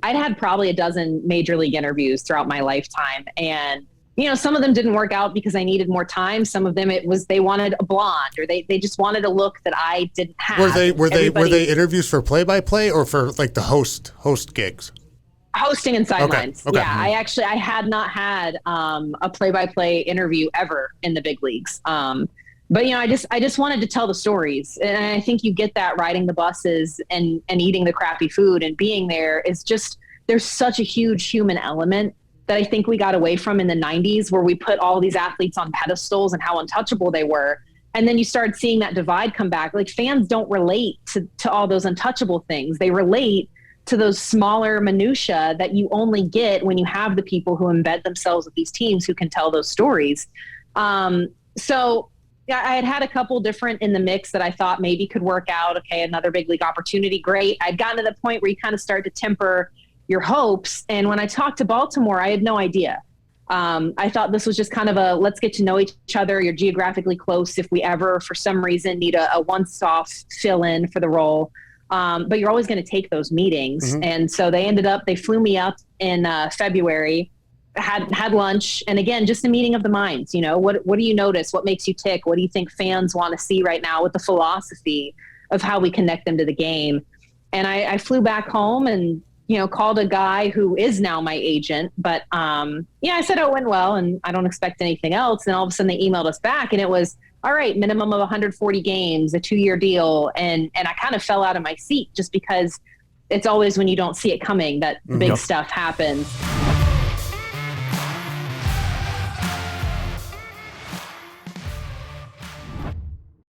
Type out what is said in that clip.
I'd had probably a dozen major league interviews throughout my lifetime. And, some of them didn't work out because I needed more time. Some of them they wanted a blonde, or they just wanted a look that I didn't have. Were they interviews for play-by-play or for like the host gigs? Hosting and sidelines. Okay. Yeah, I had not had a play-by-play interview ever in the big leagues. But I just wanted to tell the stories, and I think you get that riding the buses and eating the crappy food and being there is just, there's such a huge human element that I think we got away from in the 90s, where we put all these athletes on pedestals and how untouchable they were. And then you started seeing that divide come back. Like, fans don't relate to all those untouchable things. They relate to those smaller minutia that you only get when you have the people who embed themselves with these teams who can tell those stories. So yeah, I had a couple different in the mix that I thought maybe could work out. Okay, another big league opportunity, great. I'd gotten to the point where you kind of start to temper your hopes. And when I talked to Baltimore, I had no idea. I thought this was just kind of a, let's get to know each other. You're geographically close if we ever, for some reason, need a once-off fill-in for the role. But you're always going to take those meetings. Mm-hmm. And so they flew me up in February, had lunch. And again, just a meeting of the minds. What do you notice? What makes you tick? What do you think fans want to see right now with the philosophy of how we connect them to the game? And I flew back home and, called a guy who is now my agent. But I said, it went well and I don't expect anything else. And all of a sudden they emailed us back and it was, all right, minimum of 140 games, a 2-year deal. And I kind of fell out of my seat just because it's always when you don't see it coming that the big stuff happens.